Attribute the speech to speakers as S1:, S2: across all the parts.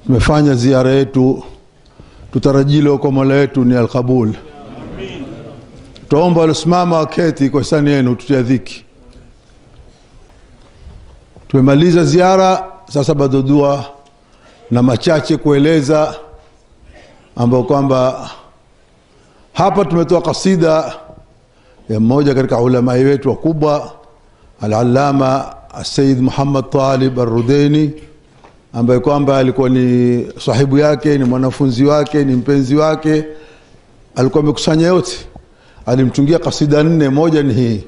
S1: tumefanya ziara yetu, tutarajilo kwa Mola wetu ni al-qabul. Amin. Tuomba alisimama wakati kwa sani yenu tutadhiki. Tumemaliza ziara, sasa bado dua na machache kueleza ambao kwamba hapa tumetoa kasida ya mmoja katika ulama wetu wakubwa al-allama Sayyid Muhammad Talib al-Rudaini, ambaye kwamba alikuwa ni sahibu yake, ni mwanafunzi wake, ni mpenzi wake, alikuwa amekusanya yote. Alimtungia kasida 4, moja ni hii,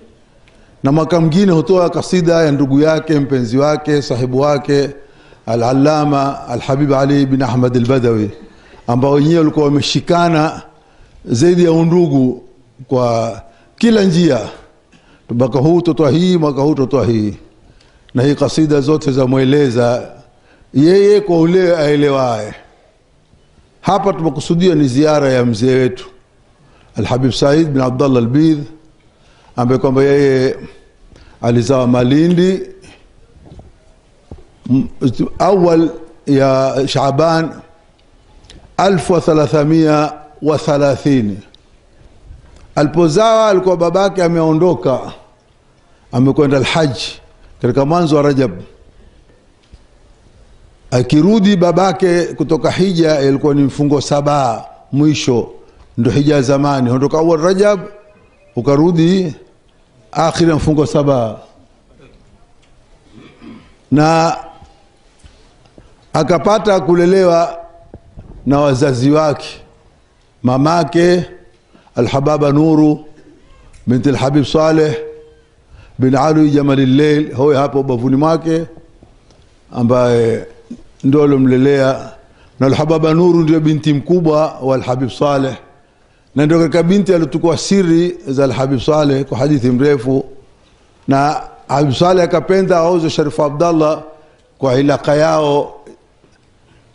S1: na mwaka mwingine hutoa kasida ya ndugu yake, mpenzi wake, sahibu wake al-allama al-Habib Ali bin Ahmad al-Badawi, ambao wenyewe walikuwa wameshikana zaidi ya undugu kwa kila njia. Mwaka huu tutoa hii, mwaka huu tutoa hii, na hii kasida zote za mueleza yeye kwa ule aelewae. Hapa tumekusudia ni ziara ya mzee wetu al-Habib Said bin Abdullah al-Bidh, ambaye kwamba yeye alizaa Malindi awal ya Shaaban 1330. Alipozaa alikuwa babake ameondoka, amekwenda al-Hajj katika mwanzo wa Rajab. Akirudi babake kutoka hija, ilikuwa ni mfungo 7 mwisho, ndio hija zamani. Ondoka awal Rajab ukarudi akhiri mfungo 7, na akapata kulelewa na wazazi wake, mamake al-Hababa Nuru binti al-Habib Saleh bin Ali Jamal al-Layl, huyo hapo bavuni mwake, ambaye ndio alomlelea. Na al-Hababa Nuru ndio binti mkubwa wa al-Habib Saleh, na ndio katika binti alitukua siri za al-Habib Saleh kwa hadithi mrefu. Na Habib Saleh akapenda auze Sharif Abdallah kwa ilaka yao,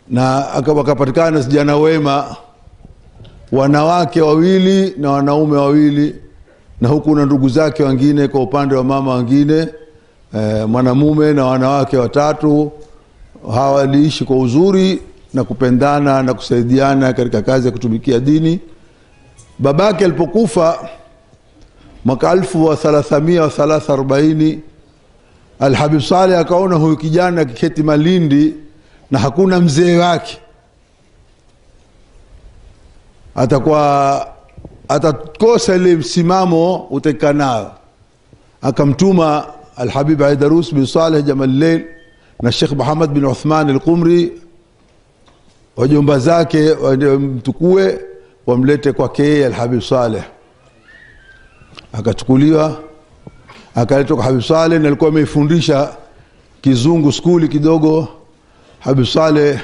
S1: na wakapatikana vijana wema, wanawake 2 na wanaume 2, na huku na ndugu zake wengine kwa upande wa mama wengine, mwanamume na wanawake 3. Hawa waliishi kwa uzuri na kupendana na kusaidiana katika kazi ya kutumikia dini. Babake alipokufa mwaka 1343, al-Habib Saleh akaona huyu kijana kiketi Malindi na hakuna mzee wake, atakosa ile msimamo utekanao. Akamtuma al-Habib Aidarus bin Saleh Jamal al-Layl na Sheikh Muhammad bin Uthman al-Qumri, wajomba zake mtukue wamlete kwake al-Habib Saleh. Akachukuliwa akaletwa kwa Habib Saleh, na alikuwa ameifundisha kizungu skuli kidogo. Habib Saleh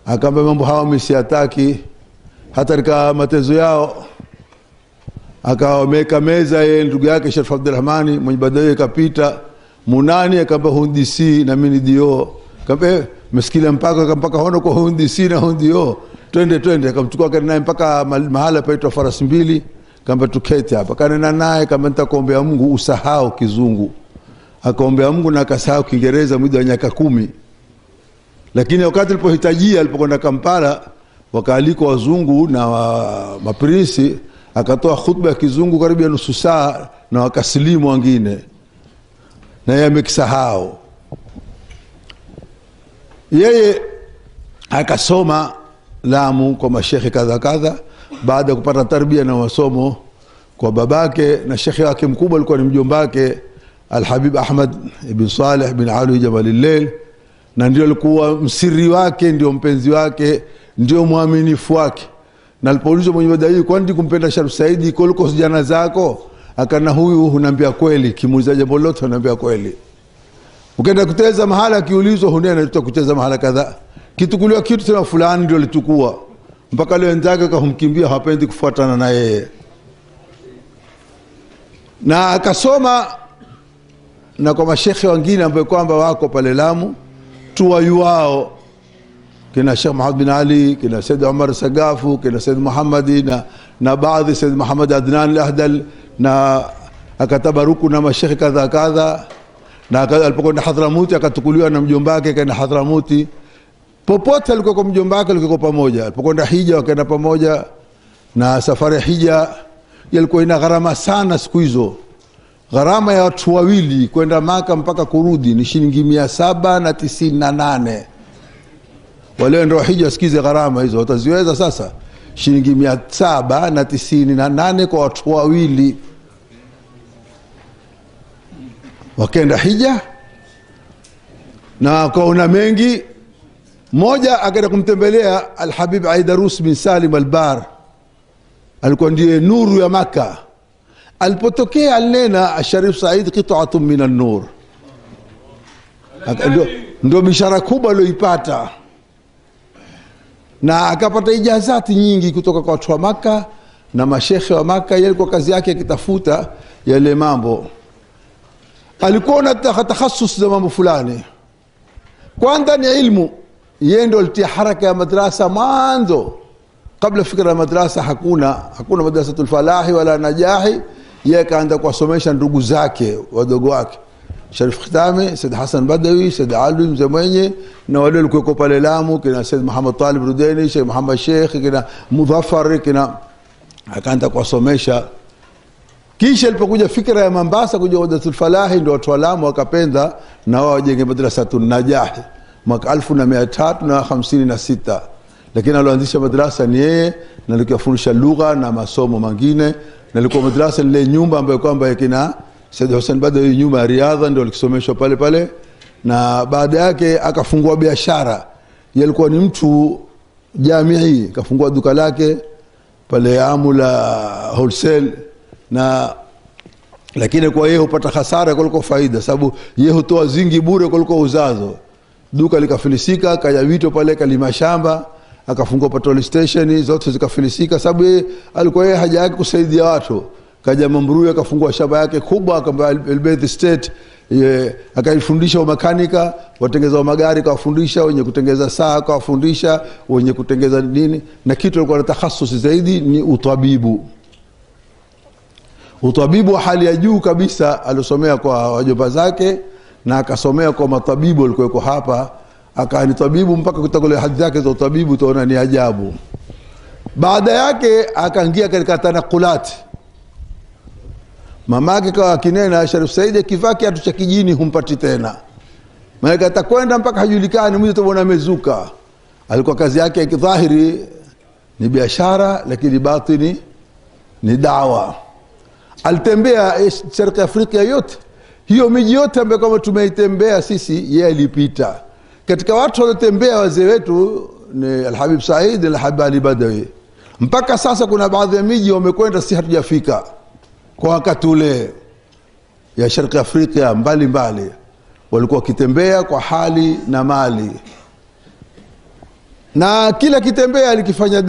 S1: akamwambia mambo hawa msiataki, hata katika matezo yao akaweka meza yeye ndugu yake Sharif Abdurrahmani mwenye baadaye kapita Munani, akamwambia hundi si na mimi ndio, akamwambia msikile mpaka hono kwa hundi si na hundi yo, twende. Akamchukua kana mpaka mahala paitwa Farasi Mbili, akamwambia tuketi hapa, kana naye kama nitakuombea Mungu usahau kizungu. Akaombea Mungu na akasahau Kiingereza muda wa miaka 10. Lakini wakati alipohitajia, alipokwenda Kampala, wakaaliko wazungu na maprinsi, akatoa khutba ya kizungu karibu ya nusu saa, na wakasilimu wengine, na yeye amekisahau. Yeye akasoma Lamu kwa mashekhi kadha baada ya kupata tarbia na masomo kwa babake, na shekhi wake mkubwa alikuwa ni mjombake al-Habib Ahmad ibn Saleh bin Ali Jamal al-Layl, na ndio alikuwa msiri wake, ndio mpenzi wake, ndio muaminifu wake. Na alipoulizwa mwenye badai, kwa nini kumpenda Sharif Saidi kuliko jana zako? Akana huyu hunambia kweli, kimuuliza jambo lote hunambia kweli. Ukienda kuteza mahala kiulizwa hunena tutakucheza mahala kadha, kitukuliwa kitu tena fulani ndio litukua, mpaka leo wenzake kahumkimbia, hawapendi kufuatana na yeye. Na akasoma na kwa mashekhi wengine ambao kwamba wako pale Lamu tu wao, kina Sheikh Muhammad bin Ali, kina Said Umar Sagafu, kina Said Muhammadi na baadhi Said Muhammad Adnan al-Ahdal, na akatabaruku na mashekhi kadha, na alipokwenda Hadramuti akatukuliwa na mjombake kana Hadramuti. popote alikuwa kwa mjomba wake alikuwa pamoja. Alipokwenda hija wakaenda pamoja, na safari ya hija ilikuwa ina gharama sana siku hizo. Gharama ya watu wawili kwenda Maka mpaka kurudi ni shilingi 798. Wale ndio hija, sikize gharama hizo wataziweza sasa. Shilingi 798 kwa watu wawili. Wakaenda hija na kaona mengi. Mmoja akaenda kumtembelea Al-Habib Aidarus bin Salim Al-Bar, alikuwa ndiye nuru ya Maka. Alipotokea alinena Sharif Said qit'atun min an-nur, ndio bishara kubwa aliyoipata, na akapata ijazati nyingi kutoka kwa watu wa Maka na mashekhe wa Maka. Yeye alikuwa kazi yake akitafuta yale mambo, alikuwa na takhasus za mambo fulani. Kwanza ni ilmu, yeye ndio alitia haraka ya madrasa mwanzo. Kabla fikra ya madrasa hakuna madrasatul falahi wala najahi. Yeye kaanza kuwasomesha ndugu zake wadogo wake, Sharif Khitami, Said Hassan Badawi, Said Ali Mzemwenye, na wale walikuwa pale Lamu kina Said Muhammad Talib Rudeni, Sheikh Muhammad Sheikh, kina Mudhaffar, kina akaanza kuwasomesha. Kisha ilipokuja fikra ya Mombasa kuja madrasatul falahi, ndio watu wa Lamu wakapenda na wao wajenge madrasatun najahi mwaka 1356. Lakini aloanzisha madrasa ni yeye, na alikufundisha lugha na masomo mengine, na ilikuwa madrasa ile nyumba ambayo kwamba yakina Said Hussein Badawi, nyumba ya riadha, ndio alikisomeshwa pale pale. Na baada yake akafungua biashara. Yeye alikuwa ni mtu jamii, akafungua duka lake pale Amula wholesale, na lakini kwa yeye hupata hasara kuliko faida, sababu yeye hutoa zingi bure kuliko uzazo. Duka likafilisika, kaja wito pale kalima shamba, akafungua petrol station, zote zikafilisika, sababu yeye alikuwa yeye haja yake kusaidia watu. Kaja Mambrui akafungua shamba yake kubwa, akamwambia Elbeth State, akaifundisha umakanika, watengeza magari kawafundisha, wenye kutengeza saa kawafundisha, wenye kutengeza nini, na kitu alikuwa na takhasusi zaidi ni utabibu. Utabibu wa hali ya juu kabisa alisomea kwa wajomba zake, na akasomea kwa matabibu walikuwa hapa, akaani tabibu mpaka kutakole hadithi zake za utabibu utaona ni ajabu. Baada yake akaingia katika tanakulati. Mamake kwa kinena Sharif Said kivaa kiatu cha kijini humpati tena, maana atakwenda mpaka hajulikani mmoja tuona amezuka. Alikuwa kazi yake ya kidhahiri ni biashara, lakini batini ni dawa. Alitembea Sharq Afrika yote, hiyo miji yote ambayo kama tumeitembea sisi, yeye alipita. Katika watu waliotembea wazee wetu ni Al-Habib Said, Al-Habib Ali Badawi. Mpaka sasa kuna baadhi ya miji wamekwenda si hatujafika kwa wakati ule ya Sharq Afrika mbali, walikuwa kitembea kwa hali na mali, na kila kitembea alikifanya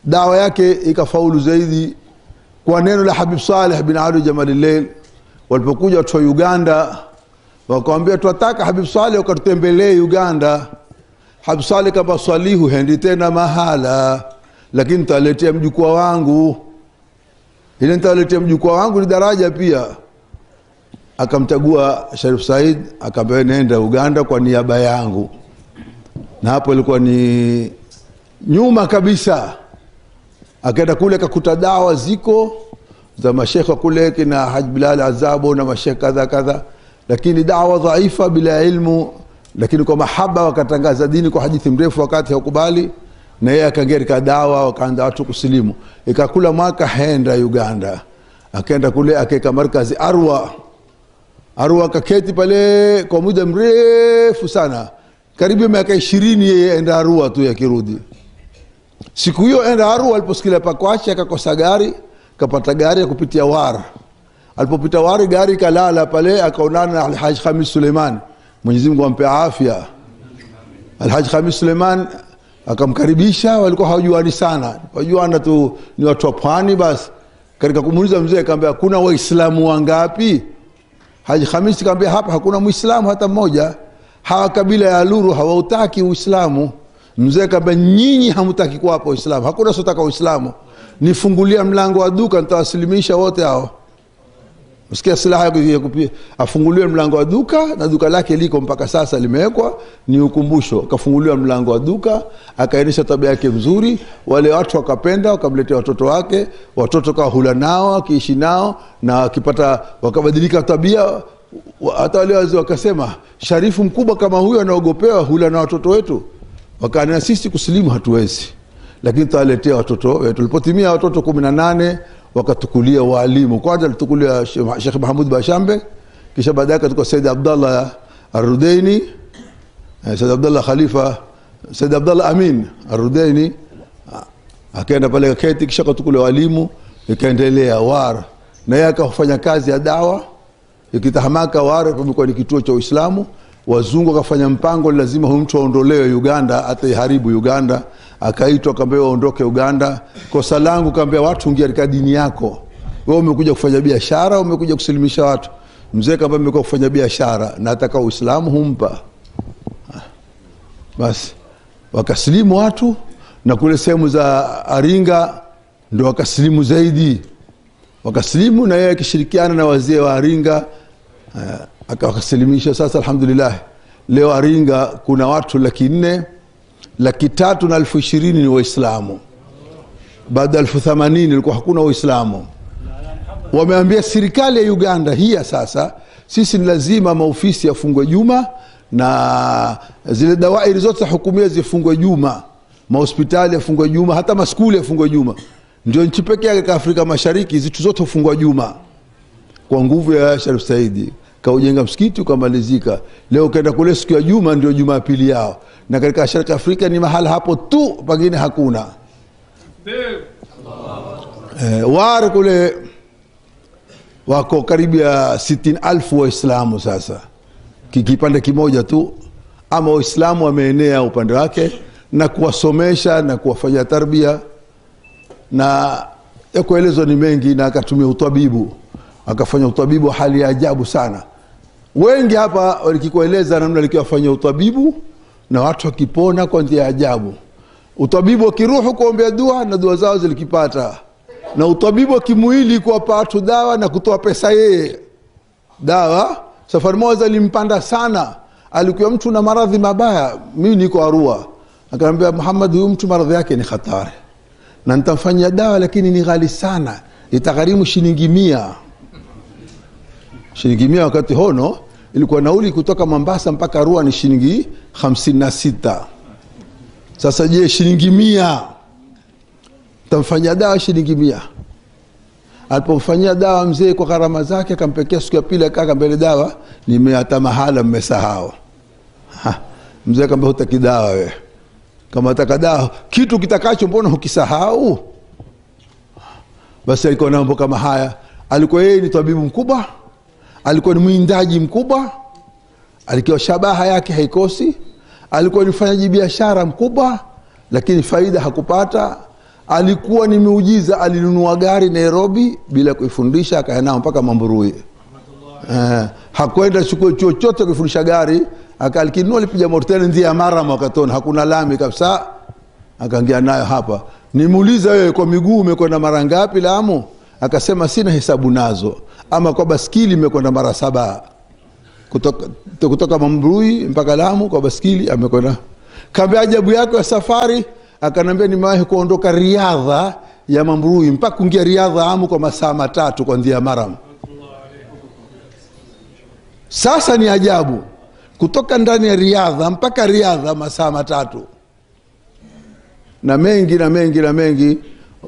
S1: dawa yake ikafaulu zaidi kwa neno la Habib Saleh bin Ali Jamal al-Lail. Walipokuja watu wa Uganda wakamwambia tunataka Habib Saleh ukatutembelee Uganda. Habib Saleh kama swalihu hendi tena mahala, lakini nitaletea mjukuu wangu. Ile nitaletea mjukuu wangu ni daraja pia. Akamchagua Sharif Said, akamwambia nenda Uganda kwa niaba yangu. Na hapo ilikuwa ni nyuma kabisa. Akaenda kule akakuta dawa ziko za mashekha kule kina Haji Bilal Azabo na mashekha kadha, lakini dawa dhaifa bila ilmu, lakini kwa mahaba wakatangaza dini kwa hadithi mrefu wakati hakubali, na yeye akaingia katika dawa, wakaanza watu kusilimu. Ikakula mwaka haenda Uganda, akaenda kule akaweka markazi Arwa kaketi pale kwa muda mrefu sana, karibu miaka 20 yeye enda Arua tu yakirudi. Siku hiyo enda Arua aliposikia pakwache akakosa gari, kapata gari ya kupitia War. Alipopita War gari kalala pale, akaonana na Al-Hajj Khamis Suleiman, Mwenyezi Mungu ampe afya. Al-Hajj Khamis Suleiman akamkaribisha, walikuwa hawajuani sana, wajuana tu ni watu wa pwani basi. Katika kumuuliza mzee akamwambia kuna waislamu wangapi? Haji Khamis akamwambia hapa hakuna muislamu hata mmoja, hawa kabila ya Luru hawautaki Uislamu. Mzee akamwambia nyinyi hamtaki kwa hapo Uislamu, hakuna sotaka Uislamu, nifungulia mlango wa duka nitawasilimisha wote hao. Msikia silaha ya kupia, afunguliwe mlango wa duka, na duka lake liko mpaka sasa limewekwa ni ukumbusho. Akafunguliwa mlango wa duka, akaenesha tabia yake mzuri, wale watu wakapenda, wakamletea watoto wake, watoto kwa hula nao, akiishi nao, na akipata wakabadilika tabia. Hata wale wazee wakasema, sharifu mkubwa kama huyo anaogopewa, hula na watoto wetu. Wakaana sisi kusilimu hatuwezi, lakini tutaletea watoto wetu. Tulipotimia watoto 18 wakatukulia walimu. Kwanza alitukulia Sheikh Mahmud Bashambe, kisha baadaye akatukulia Said Abdallah Ar-Rudaini, Said Abdallah Khalifa, Said Abdallah Amin Ar-Rudaini. Akaenda pale keti, kisha akatukulia walimu, ikaendelea War, na yeye akafanya kazi ya dawa. Ikitahamaka War kumekuwa ni kituo cha Uislamu. Wazungu wakafanya mpango, lazima huyu mtu aondolewe Uganda, ataiharibu Uganda. Akaitwa akamwambia aondoke Uganda. Kosa langu kaambia watu ingia katika dini yako. Wewe umekuja kufanya biashara, umekuja kusilimisha watu. Mzee kaambia nimekuja kufanya biashara na nataka Uislamu humpa. Basi wakasilimu watu, na kule sehemu za Aringa ndio wakasilimu zaidi. Wakasilimu na yeye akishirikiana na wazee wa Aringa akawasilimisha. Sasa alhamdulillah leo Aringa kuna watu 4,320,000 ni Waislamu. Baada 1080 ilikuwa hakuna Waislamu. Wameambia serikali ya Uganda hii sasa, sisi ni lazima maofisi yafungwe juma, na zile dawairi zote hukumia zifungwe juma, mahospitali yafungwe juma, hata maskuli yafungwe juma. Ndio nchi pekee yake Afrika Mashariki zitu zote hufungwa juma. Kwa nguvu ya Sharif Saidi kaujenga msikiti ukamalizika. Leo kaenda kule siku ya Juma ndio Jumapili yao, na katika Sharq Afrika ni mahali hapo tu, pengine hakuna. War kule wako karibu ya 60,000 Waislamu sasa, kipande kimoja tu. Ama Waislamu wameenea upande wake na kuwasomesha na kuwafanya tarbia, na kuelezwa ni mengi, na akatumia utabibu, akafanya utabibu hali ya ajabu sana. Wengi hapa walikikueleza namna alikiwafanya utabibu na watu wakipona kwa njia ya ajabu. Utabibu wa kiroho kuombea dua na dua zao zilikipata, na utabibu wa kimwili kuwapa watu dawa na kutoa pesa yeye dawa. Safari moja alimpanda sana, alikuwa mtu na maradhi mabaya, mimi niko Arua, akamwambia Muhammad, huyu mtu maradhi yake ni hatari na nitamfanyia dawa, lakini ni ghali sana, itagharimu shilingi 100. Shilingi 100 wakati hono ilikuwa nauli kutoka Mombasa mpaka Arua ni shilingi 56. Sasa je, shilingi 100 tamfanyia dawa shilingi 100? Alipomfanyia dawa mzee kwa gharama zake, akampekea siku ya pili, akaka mbele dawa nimeata mahala mmesahau. Mzee akamwambia hutaki dawa wewe, kama utaka dawa kitu kitakacho mbona hukisahau? Basi alikuwa na mambo kama haya. Alikuwa yeye ni tabibu mkubwa, alikuwa ni mwindaji mkubwa, alikuwa shabaha yake haikosi, alikuwa ni mfanyaji biashara mkubwa, lakini faida hakupata. Alikuwa ni muujiza, alinunua gari Nairobi bila kuifundisha, akaenda mpaka Mamburui. Hakwenda chuo chochote kufundisha gari, akalikinua lipiga morteni ndia mara makatona, hakuna lami kabisa, akaingia nayo hapa. Nimuuliza wewe kwa miguu umekwenda mara ngapi Lamu? Akasema sina hesabu nazo, ama kwa baskili imekwenda mara 7 kutoka Mamburui mpaka Lamu kwa baskili amekwenda. Kaambia ajabu yako ya safari, akanambia nimewahi kuondoka Riadha ya Mamburui mpaka kuingia Riadha Amu kwa masaa 3 kwa ndia Maram. Sasa ni ajabu, kutoka ndani ya Riadha mpaka Riadha masaa 3. Na mengi na mengi na mengi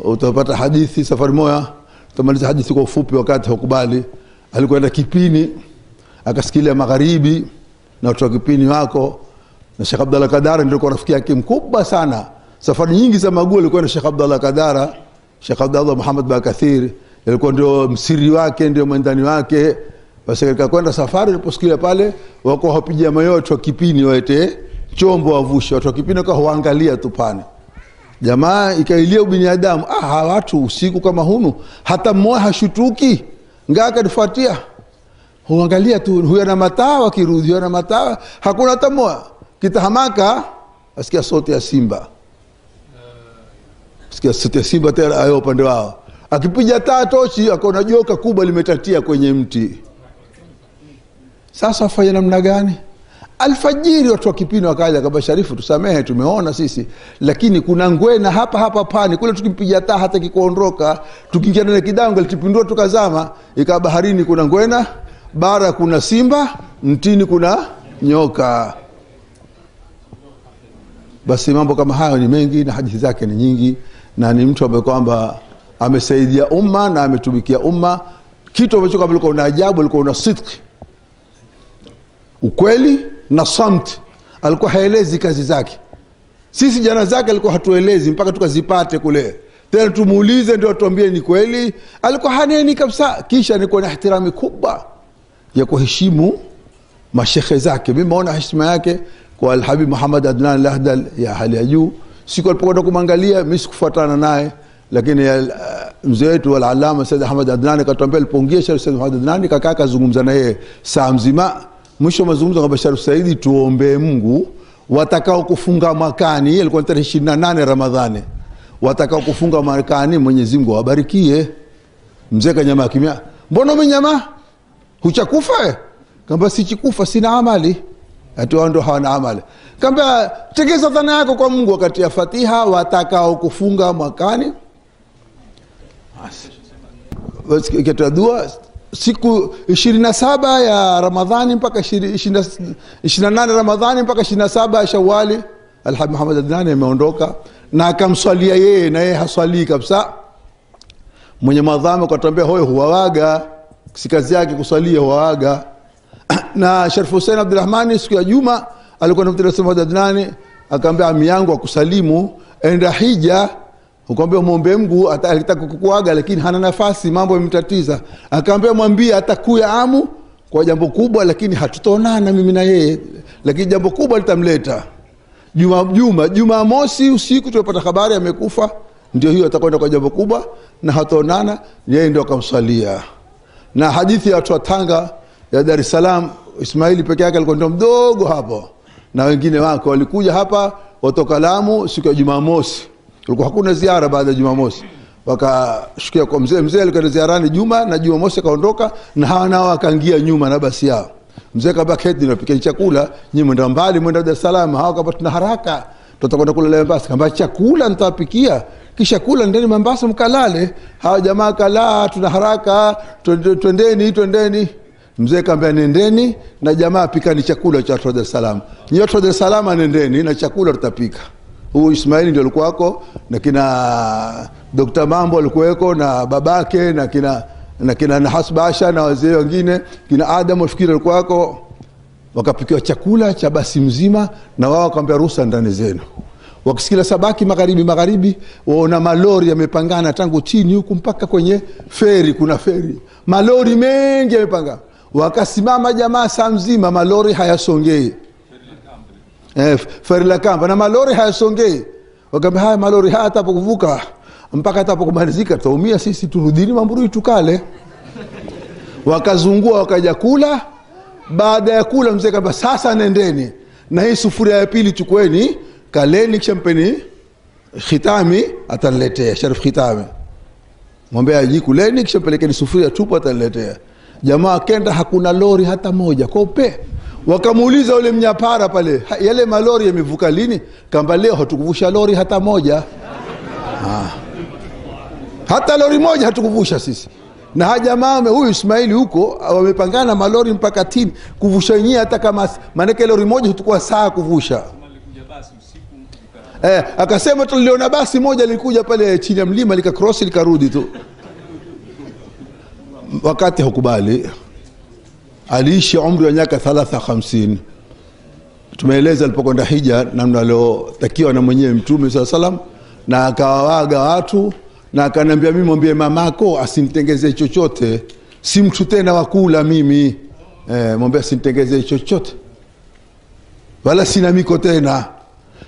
S1: utapata hadithi. Safari moja tutamaliza hadithi kwa ufupi wakati hukubali. Alikwenda Kipini, akasikilia magharibi na watu wa Kipini wako, na Sheikh Abdallah Kadara ndio kwa rafiki yake mkubwa sana. Safari nyingi za Maguu alikuwa na Sheikh Abdallah Kadara, Sheikh Abdallah Muhammad Bakathir alikuwa ndio msiri wake, ndio mwendani wake. Basi katika kwenda safari aliposikia pale wako hapigia mayo watu wa Kipini waete chombo wavushe, watu wa Kipini kwa huangalia tu pane. Jamaa ikailia ubinadamu, watu usiku kama hunu hata mmoja hashutuki, ngaka nifuatia huangalia tu, huyo na matawa kirudi, huyo na matawa, hakuna hata mmoja. Kitahamaka asikia sauti ya simba, asikia sauti ya simba tena ayo upande wao, Akipiga taa tochi akaona joka kubwa limetatia kwenye mti. Sasa afanye namna gani? Alfajiri watu wa Kipini wakaja kama Sharifu, tusamehe tumeona sisi, lakini kuna ngwena hapa pani kule, tukimpiga taa hata kikuondoka, tukiingia ndani kidango litipindua tukazama, ikawa baharini kuna ngwena, bara kuna simba, mtini kuna nyoka. Basi mambo kama hayo ni mengi na hadithi zake ni nyingi, na ni mtu ambaye kwamba amesaidia umma na ametumikia umma. Kitu ambacho kama alikuwa una ajabu, alikuwa una sidqi, ukweli na samt. Alikuwa haelezi kazi zake. Sisi jana zake alikuwa hatuelezi mpaka tukazipate kule, tena tumuulize ndio atuambie ni kweli. Alikuwa haneni kabisa. Kisha alikuwa na ihtirami kubwa ya kuheshimu mashekhe zake. Mimi naona heshima yake kwa Al-Habib Muhammad Adnan Al-Ahdal ya hali ya juu. Siku alipokwenda kumwangalia mimi sikufuatana naye, lakini mzee wetu Al-Allama Said Ahmad Adnan akatuambia alipoingia Sharif Said Ahmad Adnan kaka akazungumza na yeye saa mzima. Mwisho mazungumzo kwa Sharif Said, tuombe Mungu watakao kufunga mwakani, ilikuwa tarehe 28 Ramadhani, watakao kufunga mwakani Mwenyezi Mungu awabarikie. Mzee kanyama kimya. Mbona umenyama? Huchakufa? Kamba sichikufa, sina amali. Atu ndo hawana amali. Kamba tegeza dhana yako kwa Mungu wakati ya Fatiha, watakao kufunga mwakani. Basi kitu dua siku 27 ya Ramadhani mpaka 28 Ramadhani mpaka 27 Shawwali, Al-Habib Muhammad Adnan ameondoka na akamswalia yeye, na yeye haswali kabisa. Mwenye madhamu akatambia hoyo huwawaga, si kazi yake kuswalia, huwawaga. Na Sharif Hussein Abdurrahmani siku ya Juma alikuwa na Mtume Muhammad Adnan, akamwambia ami yangu akusalimu, enda hija, ukamwambia muombe Mungu, atataka kukuaga lakini hana nafasi, mambo yamemtatiza. Akamwambia mwambie atakuya amu kwa jambo kubwa, lakini hatutaonana mimi na yeye, lakini jambo kubwa litamleta. Juma mosi usiku tulipata habari amekufa, ndio hiyo atakwenda kwa jambo kubwa na hataonana, yeye ndio akamsalia. Na hadithi ya watu wa Tanga ya Dar es Salaam, Ismaili peke yake alikuwa ndio mdogo hapo, na wengine wako walikuja hapa watoka Lamu siku ya Jumamosi. Kulikuwa hakuna ziara baada ya Jumamosi, wakashukia kwa mzee alikuwa ziarani Juma na Jumamosi kaondoka, na hawa nao wakaingia nyuma na basi yao. Mzee kabaki hadi napika chakula, nyinyi mwenda mbali, mwenda Dar es Salaam. Hawa kama tuna haraka tutakwenda kula Mombasa, kama chakula nitapikia kisha kula ndeni Mombasa mkalale. Hawa jamaa kala, tuna haraka, twendeni. Mzee kaambia nendeni na jamaa pikani chakula cha Dar es Salaam. Nyinyi watu wa Dar es Salaam nendeni na chakula tutapika. Huyu Ismaili ndio alikuwa wako, na kina Dr. Mambo alikuweko na babake, na kina Nahas Basha na wazee wengine, kina Adam wafikiri alikuwa wako. Wakapikiwa chakula cha basi mzima, na wao wakamwambia ruhusa ndani zenu. Wakisikila Sabaki magharibi waona malori yamepangana tangu chini huku mpaka kwenye feri, kuna feri. Malori mengi yamepanga. Wakasimama jamaa saa mzima, malori hayasongei. Feri la Kamba na malori hayasongei. Wakamwambia haya malori haya hatapokuvuka mpaka hatapokumalizika tutaumia sisi, turudini Mambrui tukale. Wakazungua wakaja kula. Baada ya kula mzee kamba sasa nendeni na hii sufuria ya pili chukueni, kaleni kisha mpeni Khitami ataniletea, Sharif Khitami. Mwambie aje kuleni kisha pelekeni sufuria tupu ataniletea. Jamaa kenda hakuna lori hata moja kope. Wakamuuliza yule mnyapara pale, yale malori yamevuka lini? Kamba leo hatukuvusha lori hata moja. Hata lori moja hatukuvusha sisi. Na jamaa huyu Ismaili huko wamepangana malori mpaka tini kuvusha yenyewe, hata kama maana lori moja hutukua saa kuvusha. Akasema tuliona basi moja lilikuja pale chini ya mlima likacross likarudi tu. Wakati hukubali, aliishi umri wa miaka 53. Tumeeleza alipokwenda hija namna alotakiwa na mwenyewe Mtume SAW, na akawaga watu na akaniambia mimi mwambie mamako asinitengezee chochote, si mtu tena wakula mimi. Mwambie asinitengezee chochote wala sina miko tena.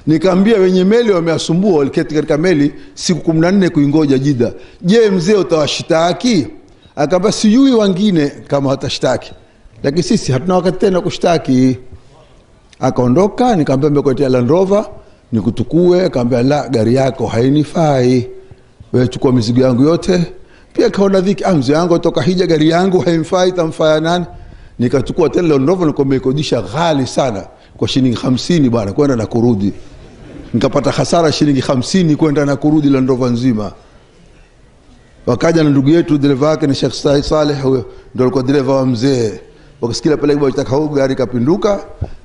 S1: Nikamwambia wenye meli wameasumbua, waliketi katika meli siku 14 kuingoja Jida. Je, mzee utawashitaki? Akamba sijui wengine kama watashtaki, lakini sisi hatuna wakati tena kushtaki. Akaondoka. Nikamwambia mmekotea Land Rover nikutukue. Akamwambia la, gari yako hainifai, wewe chukua mizigo yangu yote Pia kaona dhiki, mzee wangu kutoka hija, gari yangu haimfai, tamfaya nani? Nikachukua tena Land Rover, nilikuwa nimekodisha ghali sana kwa shilingi 50 bwana, kwenda na kurudi. Nikapata hasara shilingi 50 kwenda na kurudi Land Rover nzima. Wakaja na ndugu yetu, dereva wake ni Sheikh Said Saleh, huyo ndio alikuwa dereva wa mzee. Wakasikia pale kwa kitaka gari kapinduka.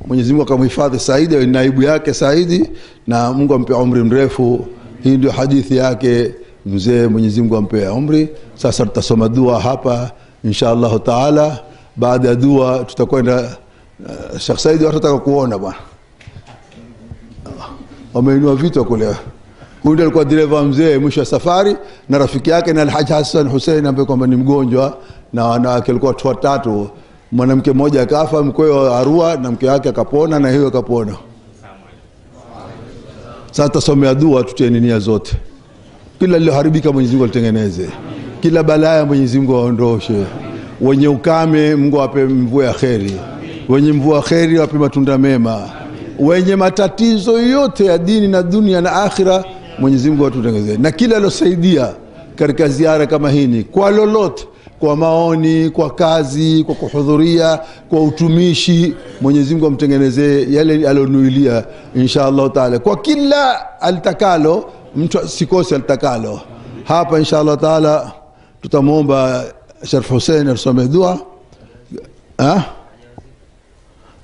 S1: Mwenyezi Mungu akamhifadhi Saidi, na naibu yake Saidi, na Mungu ampe umri mrefu. Hii ndio hadithi yake mzee, Mwenyezi Mungu ampe umri. Sasa tutasoma dua hapa inshallah taala. Baada ya dua tutakwenda Sheikh Saidi, watu wataka kuona bwana. Wameinua vitu kule. Huyu ndiye alikuwa dereva mzee mwisho wa safari, na rafiki yake na Alhaji Hassan Hussein ambaye kwamba ni mgonjwa, na wanawake walikuwa watu watatu. Mwanamke mmoja akafa, mkeo Arua, na mke wake akapona, na hiyo akapona. Sasa tusomea dua, tuteni nia zote. Kila liloharibika Mwenyezi Mungu alitengeneze. Kila balaa Mwenyezi Mungu aondoshe. Wenye ukame Mungu ape mvua ya kheri. Wenye mvua kheri ape matunda mema. Wenye matatizo yote ya dini na dunia na akhira Mwenyezi Mungu atutengenezee. Na kila alosaidia katika ziara kama hii, kwa lolote, kwa maoni, kwa kazi, kwa kuhudhuria, kwa utumishi, Mwenyezi Mungu amtengenezee yale alonuilia inshallah taala. Kwa kila alitakalo, mtu sikose alitakalo. Hapa inshallah taala tutamuomba Sharif Hussein asome dua.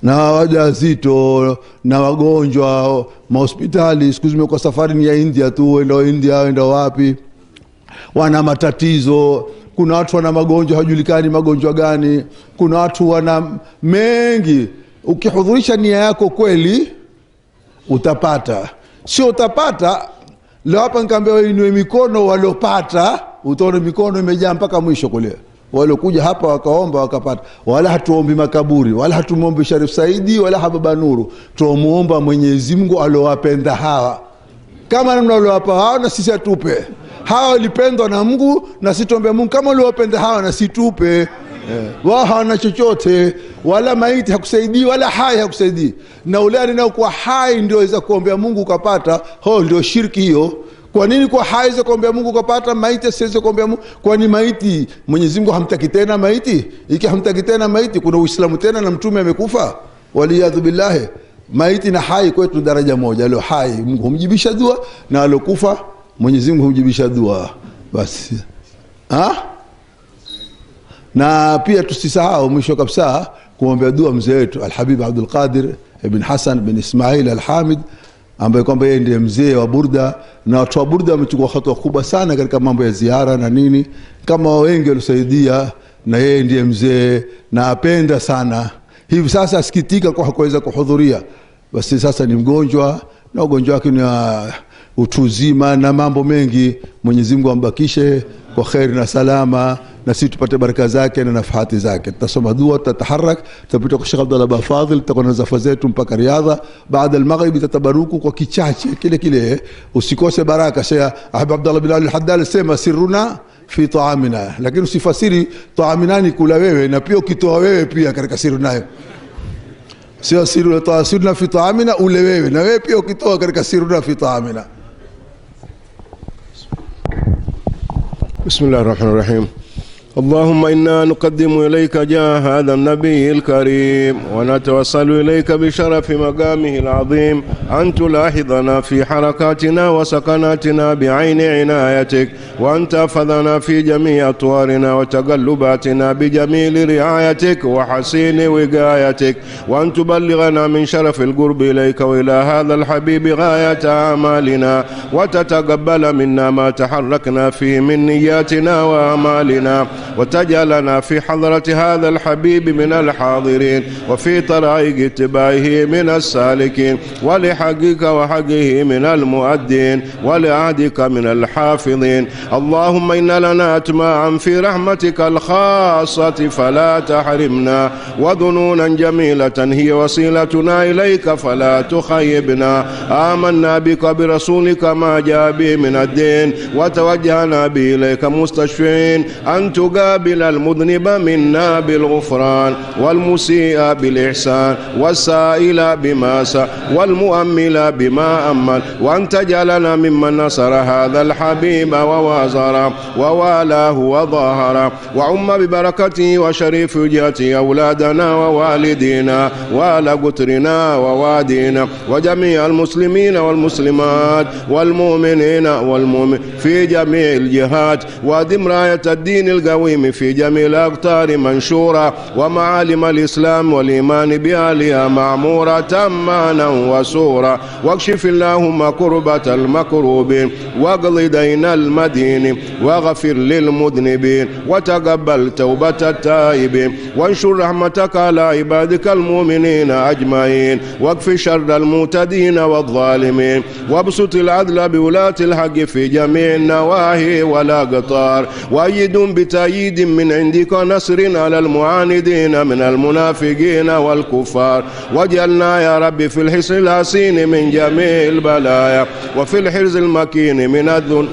S1: Na wajawazito na wagonjwa mahospitali, siku zimekuwa safari ni ya India tu, enda wapi, wana matatizo. Kuna watu wana magonjwa hajulikani magonjwa gani, kuna watu wana mengi. Ukihudhurisha nia yako kweli utapata. Sio utapata leo hapa nikamwambia wewe inue mikono, waliopata utaona mikono imejaa mpaka mwisho kule. Waliokuja hapa wakaomba wakapata. Wala hatuombi makaburi, wala hatumuombi Sharif Saidi, wala Hababa Nuru. Tuomuomba Mwenyezi Mungu alowapenda hawa. Kama namna alowapa hawa, na sisi atupe. Hawa walipendwa na Mungu, na sisi tuombe Mungu kama alowapenda hawa, na sisi tupe. Wao hawana chochote, wala maiti hakusaidii, wala hai hakusaidii. Na ule anao kwa hai ndio aweza kuombea Mungu ukapata. Ndio shirki hiyo. Kwa nini kwa hai za kuombea Mungu kupata, maiti asiweze kuombea Mungu? Kwani maiti Mwenyezi Mungu hamtaki tena maiti? Iki hamtaki tena maiti, kuna Uislamu tena na mtume amekufa? Waliyadhu billahi. Maiti na hai kwetu daraja moja. Leo hai Mungu humjibisha dua, na alokufa Mwenyezi Mungu humjibisha dua. Basi. Na pia tusisahau mwisho kabisa kuombea dua mzee wetu Al-Habib Abdul Qadir ibn Hassan bin Ismail Al-Hamid, ambaye kwamba yeye ndiye mzee wa Burda, na watu wa Burda wamechukua hatua kubwa sana katika mambo ya ziara na nini, kama wengi walisaidia, na yeye ndiye mzee na apenda sana. Hivi sasa asikitika kwa hakuweza kuhudhuria, basi sasa ni mgonjwa, na ugonjwa wake ni utu uzima na mambo mengi. Mwenyezi Mungu ambakishe kwa khair na salama, na sisi tupate baraka zake na nafahati zake. Tutasoma dua, tutaharak, tutapita kwa Sheikh Abdullah Bafadhil, tutakuwa na zafa zetu mpaka Riyadha. Baada ya maghrib tatabaruku kwa kichache kile. Usikose baraka. Sheikh Abdullah bin Al-Haddal sema sirruna fi ta'amina, lakini usifasiri ta'amina ni kula wewe, na pia ukitoa wewe pia katika siri nayo. Sio sirruna fi ta'amina ule wewe, na wewe pia ukitoa katika sirruna fi ta'amina.
S2: بسم الله الرحمن الرحيم. اللهم إنا نقدم إليك جاه هذا النبي الكريم، ونتوصل إليك بشرف مقامه العظيم أن تلاحظنا في حركاتنا وسكناتنا بعين عنايتك، وأن تحفظنا في جميع أطوارنا وتقلباتنا بجميل رعايتك وحسين وقايتك، وأن تبلغنا من شرف القرب إليك وإلى هذا الحبيب غاية أعمالنا، وتتقبل منا ما تحركنا فيه من نياتنا وأعمالنا، وتجعلنا في حضرة هذا الحبيب من الحاضرين، وفي طرائق اتباعه من السالكين، ولحقك وحقه من المؤدين، ولعهدك من الحافظين. اللهم إن لنا أتماعا في رحمتك الخاصة فلا تحرمنا، وظنونا جميلة هي وسيلتنا إليك فلا تخيبنا. آمنا بك برسولك ما جاء به من الدين، وتوجهنا به إليك مستشفعين أن تقاتل والقابل المذنب منا بالغفران والمسيء بالإحسان والسائل بما سأل والمؤمل بما أمل، وأن تجعلنا ممن نصر هذا الحبيب ووازر ووالاه وظاهر، وعم ببركته وشريف وجهته أولادنا ووالدينا وآل قترنا ووادينا وجميع المسلمين والمسلمات والمؤمنين والمؤمن في جميع الجهات، وأدم راية الدين القويم في جميع الأقطار منشورة، ومعالم الإسلام والإيمان بأهلها معمورة مانا وسورة، واكشف اللهم كربة المكروبين واقض دين المدين واغفر للمذنبين وتقبل توبة التائبين، وانشر رحمتك على عبادك المؤمنين أجمعين، واكف شر المعتدين والظالمين، وابسط العدل بولاة الحق في جميع النواحي والأقطار، وأيد بتأييد من عندك نصر على المعاندين من المنافقين والكفار، واجعلنا يا رب في الحصن الحسين من جميع البلايا وفي الحرز المكين من الذنوب،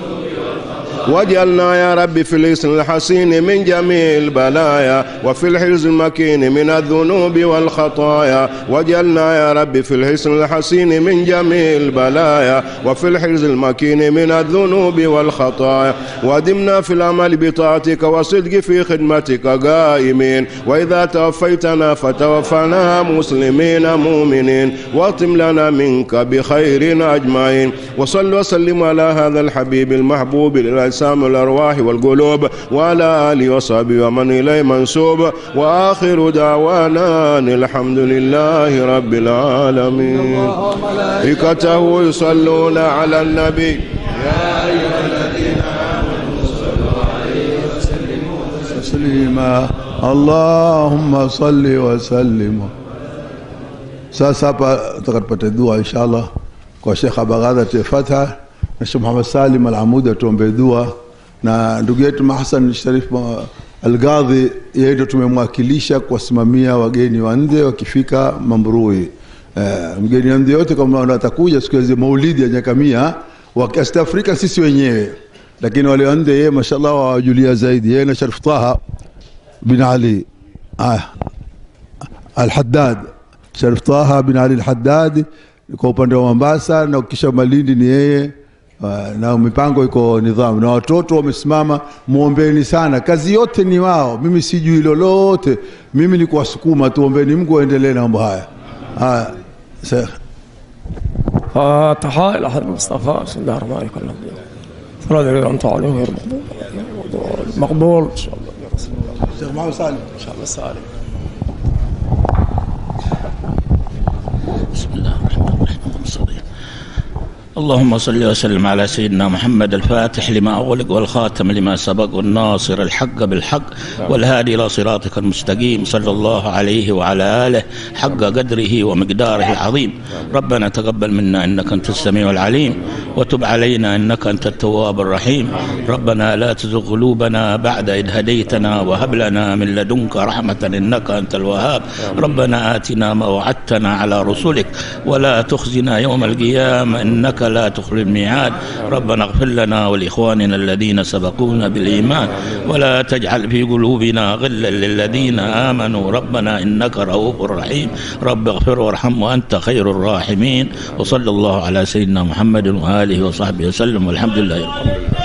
S2: واجعلنا يا رب في الحصن الحسين من جميع البلايا وفي الحرز المكين من الذنوب والخطايا، واجعلنا يا رب في الحصن الحسين من جميع البلايا وفي الحرز المكين من الذنوب والخطايا، وادمنا في العمل بطاعتك وصدق في خدمتك قائمين، وإذا توفيتنا فتوفنا مسلمين مؤمنين، واختم لنا منك بخير أجمعين، وصل وسلم على هذا الحبيب المحبوب للأجسام الأرواح والقلوب وعلى آله وصحبه ومن إليه منسوب، وآخر دعوانا الحمد لله رب العالمين. ملائكته يصلون على النبي يا أيها الذين آمنوا صلوا عليه وسلموا
S1: تسليما اللهم صل وسلم. Sasa hapa tutakapata dua inshallah kwa Sheikh Abaghadha Fatha na Sheikh Muhammad Salim Al-Amudi tuombe dua, na ndugu yetu Mahsan Sharif Al-Qadhi yeye ndio tumemwakilisha kuwasimamia wageni wa nje wakifika Mambrui. Mgeni wa nje yote kama atakuja siku ya Maulidi ya Nyakamia wa East Africa sisi wenyewe, lakini wale wa nje yeye mashallah wajulia zaidi, yeye na Sharif Taha bin Ali Al-Haddad, Sharif Taha bin Ali Al-Haddad kwa upande wa Mombasa, na kisha Malindi ni yeye, na mipango iko nidhamu, na watoto wamesimama. Muombeeni sana, kazi yote ni wao, mimi sijui lolote, mimi ni kuwasukuma. Tuombeeni Mungu aendelee na mambo haya.
S3: فاتحة إلى حضرة المصطفى بسم الله الرحمن الرحيم. صلاة عليه أنت عليه غير مقبول إن شاء الله يا رسول الله.
S1: الشيخ محمد سالم
S3: إن شاء الله سالم.
S4: بسم الله الرحمن الرحيم. اللهم صل وسلم على سيدنا محمد الفاتح لما أغلق والخاتم لما سبق والناصر الحق بالحق والهادي إلى صراطك المستقيم، صلى الله عليه وعلى آله حق قدره ومقداره العظيم. ربنا تقبل منا إنك أنت السميع العليم، وتب علينا إنك أنت التواب الرحيم. ربنا لا تزغ قلوبنا بعد إذ هديتنا وهب لنا من لدنك رحمة إنك أنت الوهاب. ربنا آتنا ما وعدتنا على رسلك ولا تخزنا يوم القيامة إنك لا تخلف الميعاد. ربنا اغفر لنا ولإخواننا الذين سبقونا بالإيمان ولا تجعل في قلوبنا غلا للذين آمنوا ربنا إنك رؤوف رحيم. رب اغفر وارحم وأنت خير الراحمين. وصلى الله على سيدنا محمد وآله وصحبه وسلم والحمد لله رب العالمين.